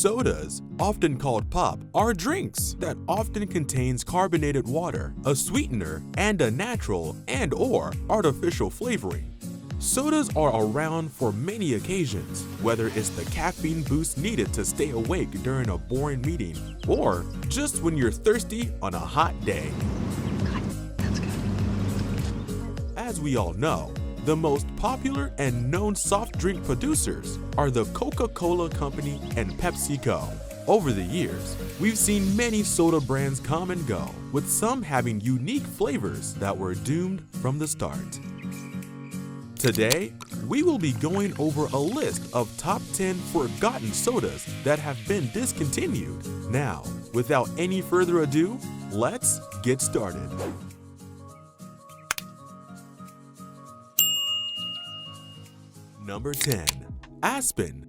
Sodas, often called pop, are drinks that often contains carbonated water, a sweetener, and a natural and/or artificial flavoring. Sodas are around for many occasions, whether it's the caffeine boost needed to stay awake during a boring meeting, or just when you're thirsty on a hot day. That's good. As we all know, the most popular and known soft drink producers are the Coca-Cola Company and PepsiCo. Over the years, we've seen many soda brands come and go, with some having unique flavors that were doomed from the start. Today, we will be going over a list of top 10 forgotten sodas that have been discontinued. Now, without any further ado, let's get started. Number 10. Aspen.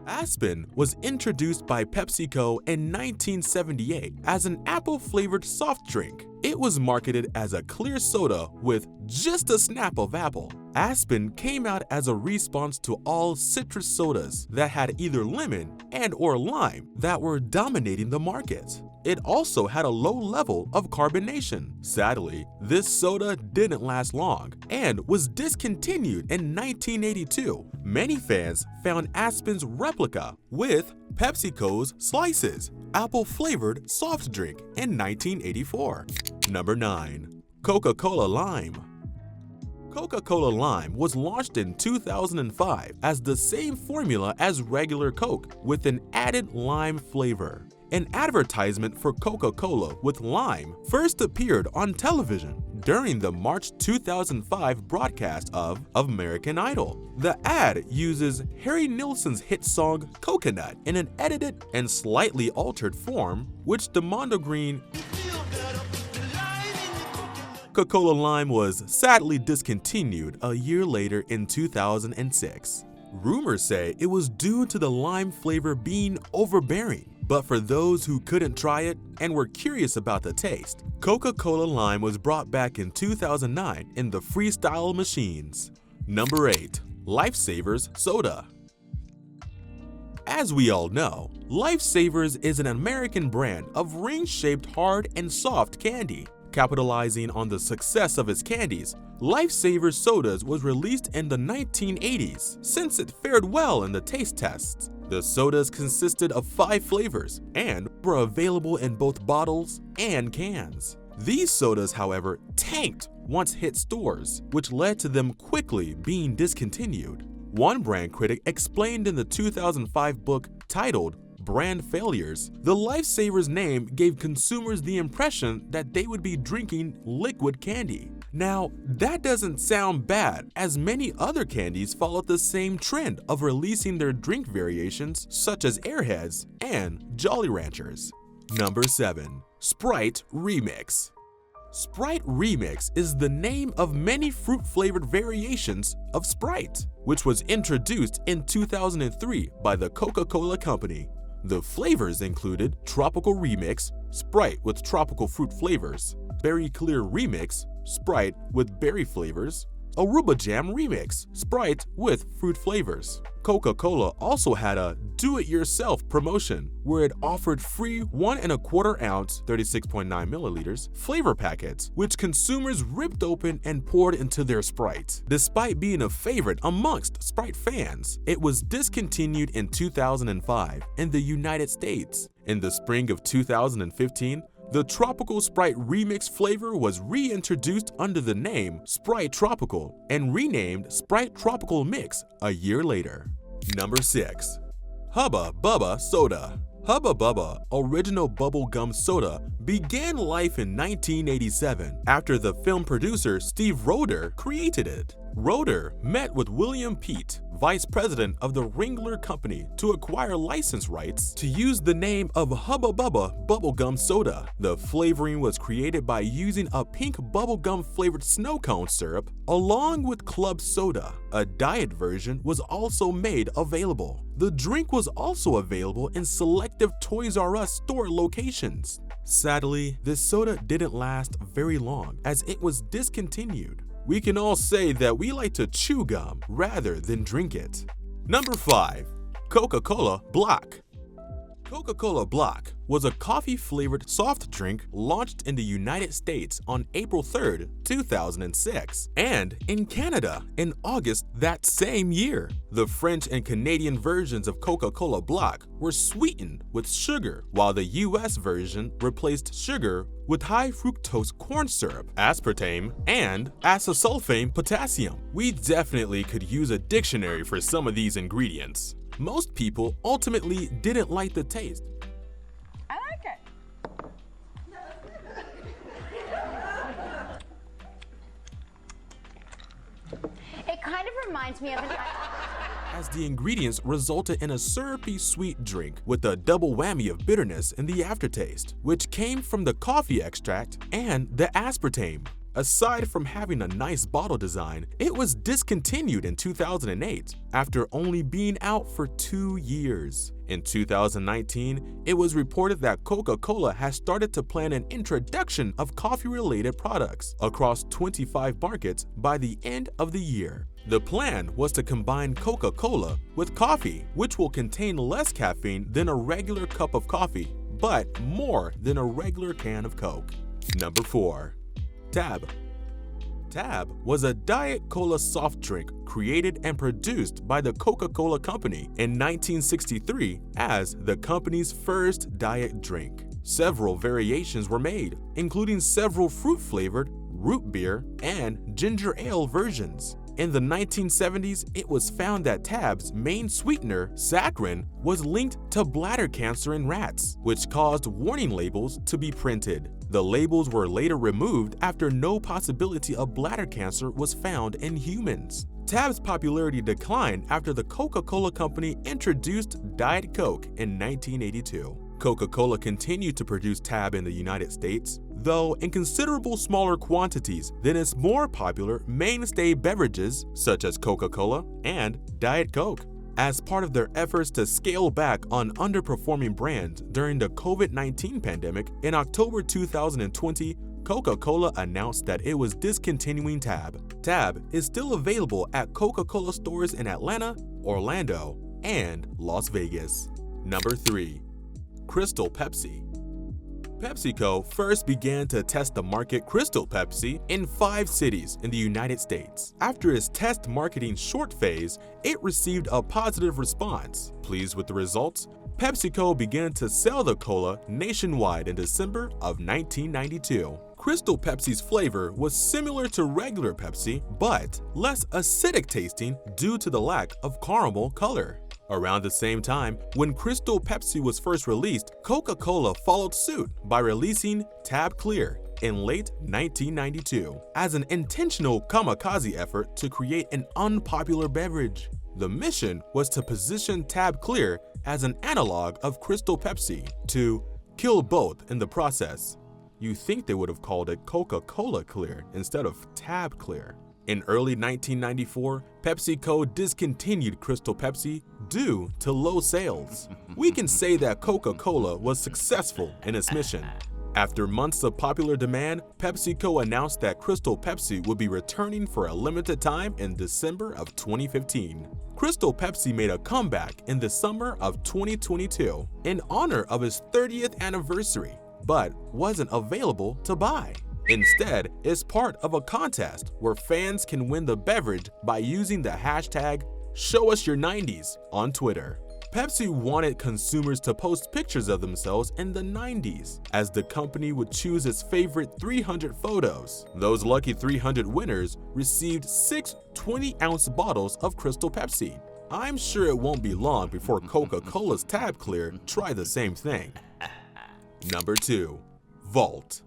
Aspen was introduced by PepsiCo in 1978 as an apple-flavored soft drink. It was marketed as a clear soda with just a snap of apple. Aspen came out as a response to all citrus sodas that had either lemon and/or lime that were dominating the market. It also had a low level of carbonation. Sadly, this soda didn't last long and was discontinued in 1982. Many fans found Aspen's replica with PepsiCo's Slices, apple-flavored soft drink in 1984. Number 9. Coca-Cola Lime. Coca-Cola Lime was launched in 2005 as the same formula as regular Coke with an added lime flavor. An advertisement for Coca-Cola with lime first appeared on television during the March 2005 broadcast of American Idol. The ad uses Harry Nilsson's hit song Coconut in an edited and slightly altered form, which Demondo Green. Coca-Cola Lime was sadly discontinued a year later in 2006. Rumors say it was due to the lime flavor being overbearing. But for those who couldn't try it and were curious about the taste, Coca-Cola Lime was brought back in 2009 in the Freestyle machines. Number 8. LifeSavers Soda. As we all know, LifeSavers is an American brand of ring-shaped hard and soft candy. Capitalizing on the success of its candies, LifeSavers Sodas was released in the 1980s since it fared well in the taste tests. The sodas consisted of 5 flavors and were available in both bottles and cans. These sodas, however, tanked once hit stores, which led to them quickly being discontinued. One brand critic explained in the 2005 book titled Brand Failures, the LifeSavers name gave consumers the impression that they would be drinking liquid candy. Now, that doesn't sound bad, as many other candies followed the same trend of releasing their drink variations such as Airheads and Jolly Ranchers. Number 7. Sprite Remix. Sprite Remix is the name of many fruit-flavored variations of Sprite, which was introduced in 2003 by the Coca-Cola Company. The flavors included Tropical Remix, Sprite with tropical fruit flavors, Berry Clear Remix, Sprite with berry flavors, Aruba Jam Remix, Sprite with fruit flavors. Coca-Cola also had a do-it-yourself promotion where it offered free 1 1/4 ounce 36.9 milliliters flavor packets, which consumers ripped open and poured into their Sprite. Despite being a favorite amongst Sprite fans, it was discontinued in 2005 in the United States. In the spring of 2015, the Tropical Sprite Remix flavor was reintroduced under the name Sprite Tropical and renamed Sprite Tropical Mix a year later. Number 6. Hubba Bubba Soda. Hubba Bubba Original Bubble Gum Soda began life in 1987 after the film producer Steve Roeder created it. Roeder met with William Peet, vice president of the Ringler Company, to acquire license rights to use the name of Hubba Bubba Bubblegum Soda. The flavoring was created by using a pink bubblegum flavored snow cone syrup along with club soda. A diet version was also made available. The drink was also available in selective Toys R Us store locations. Sadly, this soda didn't last very long as it was discontinued. We can all say that we like to chew gum rather than drink it. Number 5. Coca-Cola Blak. Coca-Cola Blak was a coffee-flavored soft drink launched in the United States on April 3, 2006, and in Canada in August that same year. The French and Canadian versions of Coca-Cola Blak were sweetened with sugar, while the US version replaced sugar with high fructose corn syrup, aspartame, and acesulfame potassium. We definitely could use a dictionary for some of these ingredients. Most people ultimately didn't like the taste. I like it. It kind of reminds me of an... As the ingredients resulted in a syrupy sweet drink with a double whammy of bitterness in the aftertaste, which came from the coffee extract and the aspartame. Aside from having a nice bottle design, it was discontinued in 2008 after only being out for 2 years. In 2019, it was reported that Coca-Cola has started to plan an introduction of coffee-related products across 25 markets by the end of the year. The plan was to combine Coca-Cola with coffee, which will contain less caffeine than a regular cup of coffee, but more than a regular can of Coke. Number 4. Tab. Tab was a Diet Cola soft drink created and produced by the Coca-Cola Company in 1963 as the company's first diet drink. Several variations were made, including several fruit-flavored, root beer, and ginger ale versions. In the 1970s, it was found that Tab's main sweetener, saccharin, was linked to bladder cancer in rats, which caused warning labels to be printed. The labels were later removed after no possibility of bladder cancer was found in humans. Tab's popularity declined after the Coca-Cola Company introduced Diet Coke in 1982. Coca-Cola continued to produce Tab in the United States, though in considerable smaller quantities than its more popular mainstay beverages such as Coca-Cola and Diet Coke. As part of their efforts to scale back on underperforming brands during the COVID-19 pandemic, in October 2020, Coca-Cola announced that it was discontinuing Tab. Tab is still available at Coca-Cola stores in Atlanta, Orlando, and Las Vegas. Number 3. Crystal Pepsi. PepsiCo first began to test the market Crystal Pepsi in 5 cities in the United States. After its test marketing short phase, it received a positive response. Pleased with the results, PepsiCo began to sell the cola nationwide in December of 1992. Crystal Pepsi's flavor was similar to regular Pepsi, but less acidic tasting due to the lack of caramel color. Around the same time, when Crystal Pepsi was first released, Coca-Cola followed suit by releasing Tab Clear in late 1992 as an intentional kamikaze effort to create an unpopular beverage. The mission was to position Tab Clear as an analog of Crystal Pepsi to kill both in the process. You'd think they would have called it Coca-Cola Clear instead of Tab Clear. In early 1994, PepsiCo discontinued Crystal Pepsi due to low sales. We can say that Coca-Cola was successful in its mission. After months of popular demand, PepsiCo announced that Crystal Pepsi would be returning for a limited time in December of 2015. Crystal Pepsi made a comeback in the summer of 2022 in honor of its 30th anniversary, but wasn't available to buy. Instead, it's part of a contest where fans can win the beverage by using the hashtag #ShowUsYour90s on Twitter. Pepsi wanted consumers to post pictures of themselves in the 90s, as the company would choose its favorite 300 photos. Those lucky 300 winners received 6 20-ounce bottles of Crystal Pepsi. I'm sure it won't be long before Coca-Cola's Tab Clear try the same thing. Number 2. Vault.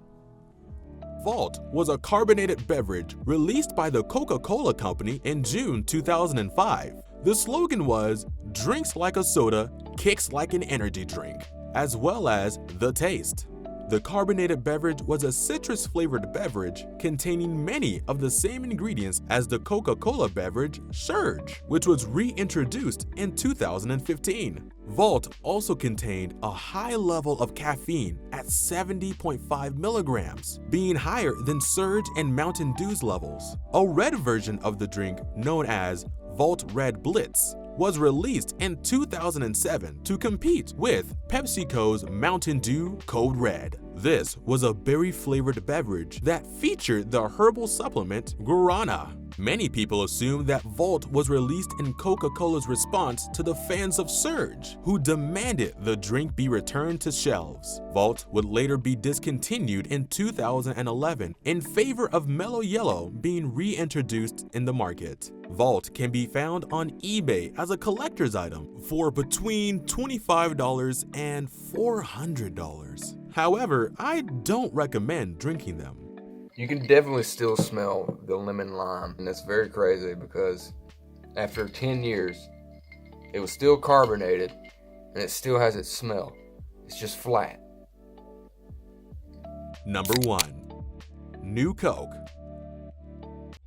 Vault was a carbonated beverage released by the Coca-Cola Company in June 2005. The slogan was, "Drinks like a soda, kicks like an energy drink," as well as the taste. The carbonated beverage was a citrus-flavored beverage containing many of the same ingredients as the Coca-Cola beverage Surge, which was reintroduced in 2015. Vault also contained a high level of caffeine at 70.5 milligrams, being higher than Surge and Mountain Dew's levels. A red version of the drink, known as Vault Red Blitz, was released in 2007 to compete with PepsiCo's Mountain Dew Code Red. This was a berry-flavored beverage that featured the herbal supplement guarana. Many people assume that Volt was released in Coca-Cola's response to the fans of Surge, who demanded the drink be returned to shelves. Volt would later be discontinued in 2011 in favor of Mellow Yellow being reintroduced in the market. Volt can be found on eBay as a collector's item for between $25 and $400. However, I don't recommend drinking them. You can definitely still smell the lemon lime, and that's very crazy because after 10 years, it was still carbonated and it still has its smell. It's just flat. Number 1. New Coke.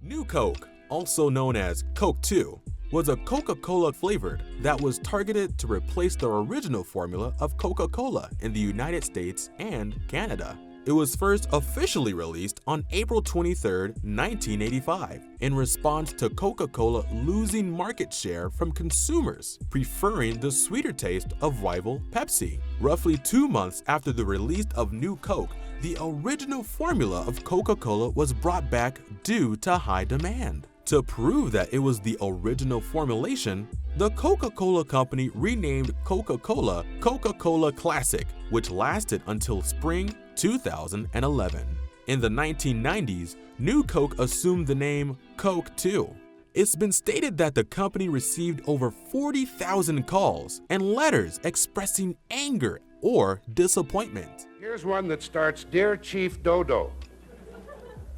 New Coke, also known as Coke 2, was a Coca-Cola flavored that was targeted to replace the original formula of Coca-Cola in the United States and Canada. It was first officially released on April 23, 1985, in response to Coca-Cola losing market share from consumers preferring the sweeter taste of rival Pepsi. Roughly 2 months after the release of New Coke, the original formula of Coca-Cola was brought back due to high demand. To prove that it was the original formulation, the Coca-Cola Company renamed Coca-Cola Coca-Cola Classic, which lasted until spring 2011. In the 1990s, New Coke assumed the name Coke 2. It's been stated that the company received over 40,000 calls and letters expressing anger or disappointment. Here's one that starts, Dear Chief Dodo.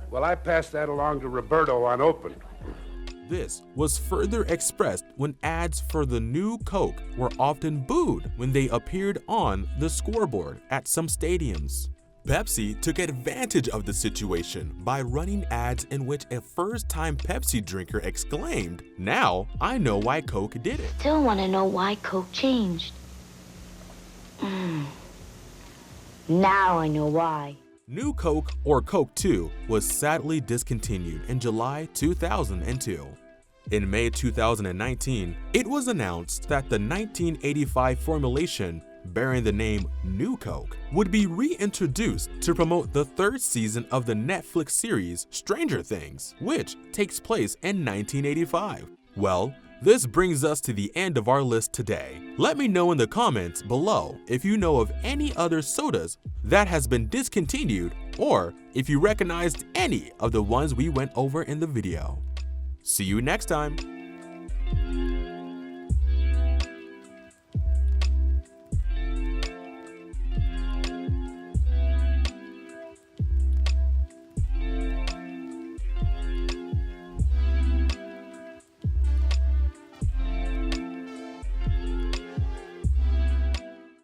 Well, I passed that along to Roberto on open. This was further expressed when ads for the new Coke were often booed when they appeared on the scoreboard at some stadiums. Pepsi took advantage of the situation by running ads in which a first-time Pepsi drinker exclaimed, "Now I know why Coke did it." Still want to know why Coke changed. Now I know why. New Coke, or Coke 2, was sadly discontinued in July 2002. In May 2019, it was announced that the 1985 formulation, bearing the name New Coke, would be reintroduced to promote the third season of the Netflix series Stranger Things, which takes place in 1985. Well, this brings us to the end of our list today. Let me know in the comments below if you know of any other sodas that has been discontinued, or if you recognized any of the ones we went over in the video. See you next time.